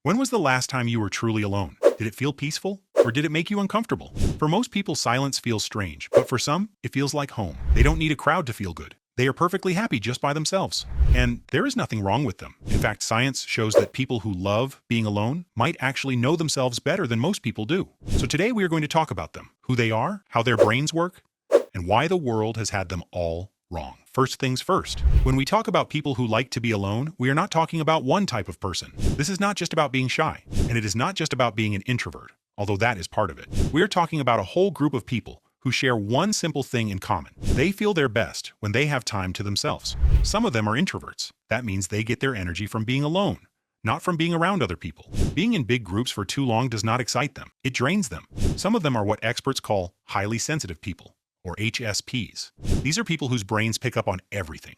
When was the last time you were truly alone? Did it feel peaceful? Or did it make you uncomfortable? For most people, silence feels strange, but for some, it feels like home. They don't need a crowd to feel good. They are perfectly happy just by themselves. And there is nothing wrong with them. In fact, science shows that people who love being alone might actually know themselves better than most people do. So today we are going to talk about them, who they are, how their brains work, and why the world has had them all wrong. First things first, when we talk about people who like to be alone, we are not talking about one type of person. This is not just about being shy, and it is not just about being an introvert, although that is part of it. We are talking about a whole group of people who share one simple thing in common. They feel their best when they have time to themselves. Some of them are introverts. That means they get their energy from being alone, not from being around other people. Being in big groups for too long does not excite them. It drains them. Some of them are what experts call highly sensitive people, or HSPs. These are people whose brains pick up on everything.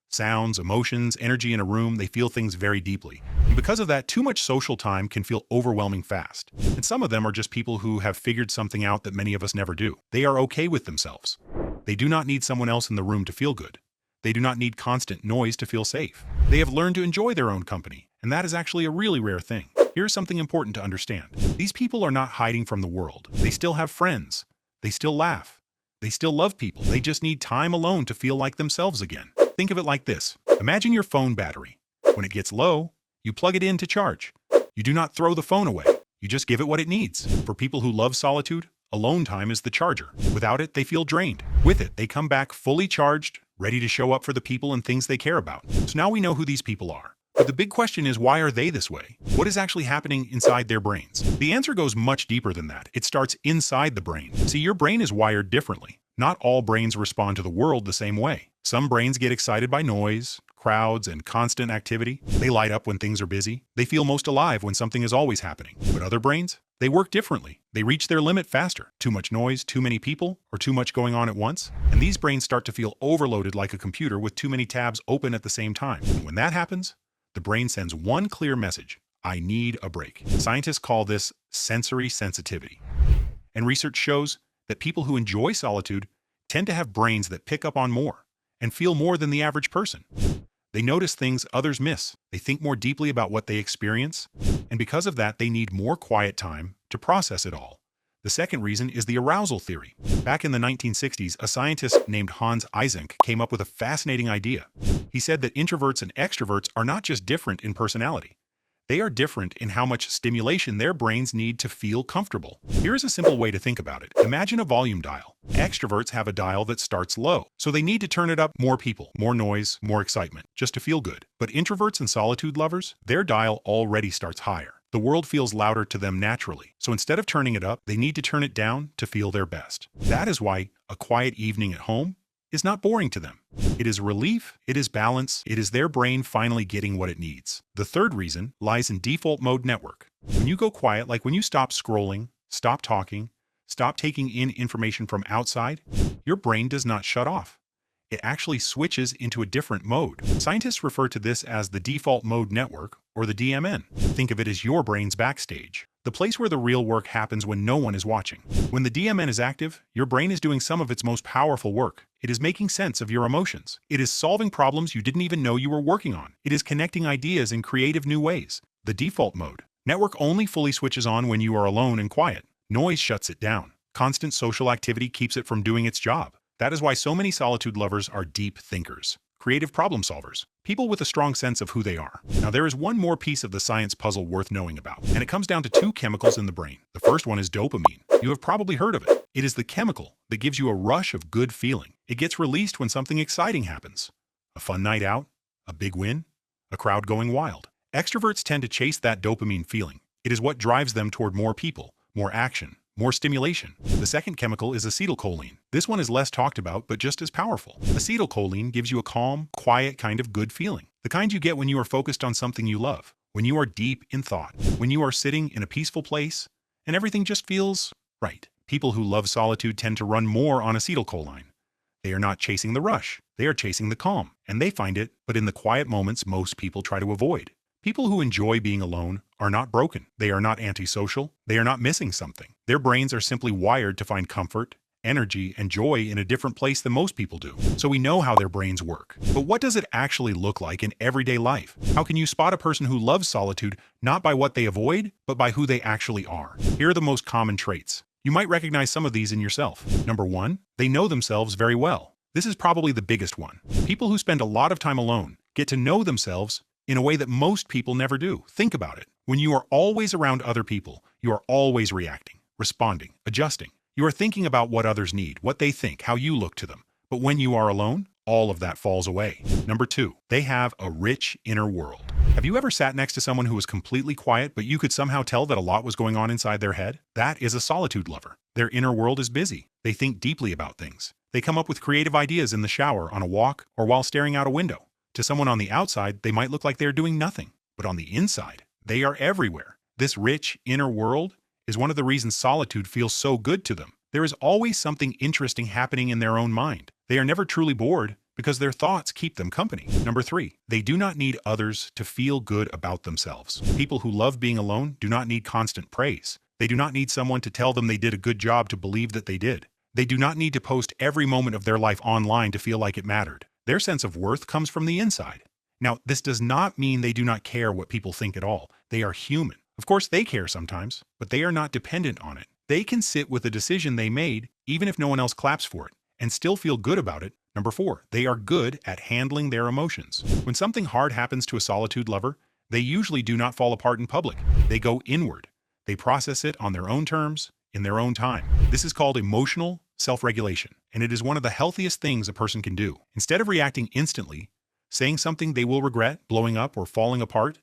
Sounds, emotions, energy in a room, they feel things very deeply. And because of that, too much social time can feel overwhelming fast. And some of them are just people who have figured something out that many of us never do. They are okay with themselves. They do not need someone else in the room to feel good. They do not need constant noise to feel safe. They have learned to enjoy their own company, and that is actually a really rare thing. Here's something important to understand. These people are not hiding from the world. They still have friends. They still laugh. They still love people. They just need time alone to feel like themselves again. Think of it like this. Imagine your phone battery. When it gets low, you plug it in to charge. You do not throw the phone away. You just give it what it needs. For people who love solitude, alone time is the charger. Without it, they feel drained. With it, they come back fully charged, ready to show up for the people and things they care about. So now we know who these people are. But the big question is, why are they this way? What is actually happening inside their brains? The answer goes much deeper than that. It starts inside the brain. See, your brain is wired differently. Not all brains respond to the world the same way. Some brains get excited by noise, crowds, and constant activity. They light up when things are busy. They feel most alive when something is always happening. But other brains, they work differently. They reach their limit faster. Too much noise, too many people, or too much going on at once. And these brains start to feel overloaded like a computer with too many tabs open at the same time. And when that happens, the brain sends one clear message: I need a break. Scientists call this sensory sensitivity. And research shows that people who enjoy solitude tend to have brains that pick up on more and feel more than the average person. They notice things others miss. They think more deeply about what they experience, and because of that, they need more quiet time to process it all. The second reason is the arousal theory. Back in the 1960s, a scientist named Hans Eysenck came up with a fascinating idea. He said that introverts and extroverts are not just different in personality. They are different in how much stimulation their brains need to feel comfortable. Here is a simple way to think about it. Imagine a volume dial. Extroverts have a dial that starts low, so they need to turn it up: more people, more noise, more excitement, just to feel good. But introverts and solitude lovers, their dial already starts higher. The world feels louder to them naturally, so instead of turning it up, they need to turn it down to feel their best. That is why a quiet evening at home is not boring to them. It is relief, it is balance, it is their brain finally getting what it needs. The third reason lies in default mode network. When you go quiet, like when you stop scrolling, stop talking, stop taking in information from outside, your brain does not shut off. It actually switches into a different mode. Scientists refer to this as the default mode network, or the DMN. Think of it as your brain's backstage, the place where the real work happens when no one is watching. When the DMN is active, your brain is doing some of its most powerful work. It is making sense of your emotions. It is solving problems you didn't even know you were working on. It is connecting ideas in creative new ways. The default mode network only fully switches on when you are alone and quiet. Noise shuts it down. Constant social activity keeps it from doing its job. That is why so many solitude lovers are deep thinkers, creative problem solvers, people with a strong sense of who they are. Now, there is one more piece of the science puzzle worth knowing about, and it comes down to two chemicals in the brain. The first one is dopamine. You have probably heard of it. It is the chemical that gives you a rush of good feeling. It gets released when something exciting happens. A fun night out, a big win, a crowd going wild. Extroverts tend to chase that dopamine feeling. It is what drives them toward more people, more action, more stimulation. The second chemical is acetylcholine. This one is less talked about, but just as powerful. Acetylcholine gives you a calm, quiet kind of good feeling. The kind you get when you are focused on something you love, when you are deep in thought, when you are sitting in a peaceful place, and everything just feels right. People who love solitude tend to run more on acetylcholine. They are not chasing the rush. They are chasing the calm, and they find it, but in the quiet moments most people try to avoid. People who enjoy being alone are not broken. They are not antisocial. They are not missing something. Their brains are simply wired to find comfort energy, and joy in a different place than most people do. So we know how their brains work. But what does it actually look like in everyday life? How can you spot a person who loves solitude not by what they avoid, but by who they actually are? Here are the most common traits. You might recognize some of these in yourself. Number 1, they know themselves very well. This is probably the biggest one. People who spend a lot of time alone get to know themselves in a way that most people never do. Think about it. When you are always around other people, you are always reacting, responding, adjusting. You are thinking about what others need, what they think, how you look to them. But when you are alone, all of that falls away. Number 2, they have a rich inner world. Have you ever sat next to someone who was completely quiet, but you could somehow tell that a lot was going on inside their head? That is a solitude lover. Their inner world is busy. They think deeply about things. They come up with creative ideas in the shower, on a walk, or while staring out a window. To someone on the outside, they might look like they're doing nothing. But on the inside, they are everywhere. This rich inner world is one of the reasons solitude feels so good to them. There is always something interesting happening in their own mind. They are never truly bored because their thoughts keep them company. Number 3, they do not need others to feel good about themselves. People who love being alone do not need constant praise. They do not need someone to tell them they did a good job to believe that they did. They do not need to post every moment of their life online to feel like it mattered. Their sense of worth comes from the inside. Now, this does not mean they do not care what people think at all. They are human. Of course, they care sometimes, but they are not dependent on it. They can sit with a decision they made, even if no one else claps for it, and still feel good about it. Number 4, they are good at handling their emotions. When something hard happens to a solitude lover, they usually do not fall apart in public. They go inward. They process it on their own terms, in their own time. This is called emotional self-regulation, and it is one of the healthiest things a person can do. Instead of reacting instantly, saying something they will regret, blowing up, or falling apart,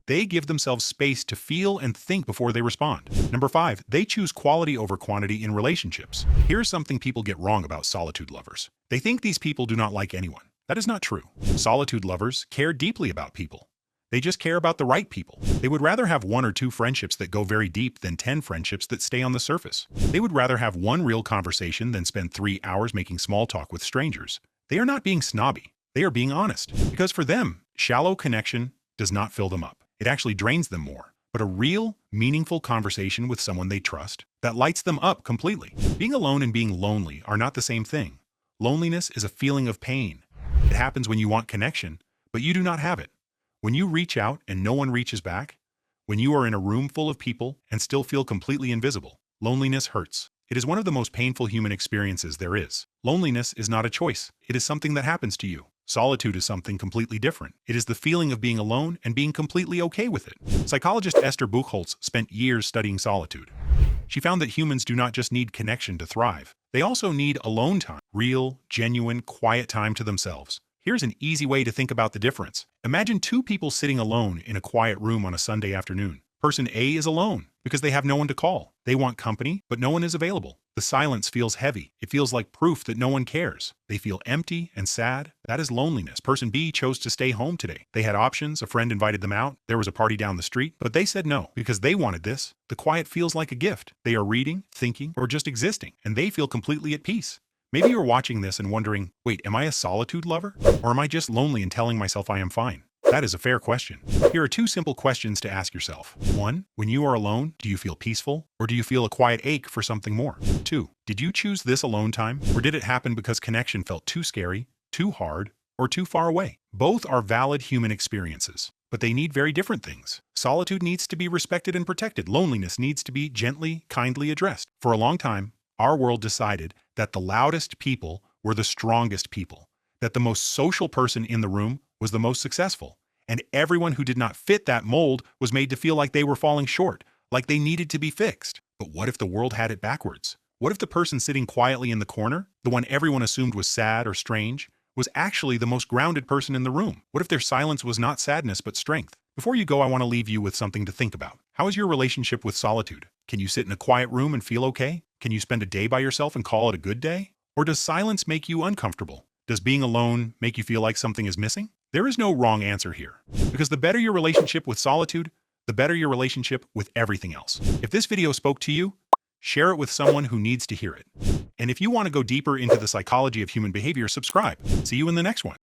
they give themselves space to feel and think before they respond. Number 5, they choose quality over quantity in relationships. Here's something people get wrong about solitude lovers. They think these people do not like anyone. That is not true. Solitude lovers care deeply about people. They just care about the right people. They would rather have 1 or 2 friendships that go very deep than 10 friendships that stay on the surface. They would rather have 1 real conversation than spend 3 hours making small talk with strangers. They are not being snobby. They are being honest. Because for them, shallow connection does not fill them up. It actually drains them more. But a real, meaningful conversation with someone they trust, that lights them up completely. Being alone and being lonely are not the same thing. Loneliness is a feeling of pain. It happens when you want connection, but you do not have it. When you reach out and no one reaches back, when you are in a room full of people and still feel completely invisible, loneliness hurts. It is one of the most painful human experiences there is. Loneliness is not a choice. It is something that happens to you. Solitude is something completely different. It is the feeling of being alone and being completely okay with it. Psychologist Esther Buchholz spent years studying solitude. She found that humans do not just need connection to thrive. They also need alone time, real, genuine, quiet time to themselves. Here's an easy way to think about the difference. Imagine 2 people sitting alone in a quiet room on a Sunday afternoon. Person A is alone because they have no one to call. They want company, but no one is available. The silence feels heavy. It feels like proof that no one cares. They feel empty and sad. That is loneliness. Person B chose to stay home today. They had options. A friend invited them out. There was a party down the street, but they said no because they wanted this. The quiet feels like a gift. They are reading, thinking, or just existing, and they feel completely at peace. Maybe you're watching this and wondering, wait, am I a solitude lover? Or am I just lonely and telling myself I am fine? That is a fair question. Here are 2 simple questions to ask yourself. 1, when you are alone, do you feel peaceful? Or do you feel a quiet ache for something more? 2, did you choose this alone time? Or did it happen because connection felt too scary, too hard, or too far away? Both are valid human experiences, but they need very different things. Solitude needs to be respected and protected. Loneliness needs to be gently, kindly addressed. For a long time, our world decided that the loudest people were the strongest people, that the most social person in the room was the most successful, and everyone who did not fit that mold was made to feel like they were falling short, like they needed to be fixed. But what if the world had it backwards? What if the person sitting quietly in the corner, the one everyone assumed was sad or strange, was actually the most grounded person in the room? What if their silence was not sadness but strength? Before you go, I want to leave you with something to think about. How is your relationship with solitude? Can you sit in a quiet room and feel okay? Can you spend a day by yourself and call it a good day? Or does silence make you uncomfortable? Does being alone make you feel like something is missing? There is no wrong answer here, because the better your relationship with solitude, the better your relationship with everything else. If this video spoke to you, share it with someone who needs to hear it. And if you want to go deeper into the psychology of human behavior, subscribe. See you in the next one.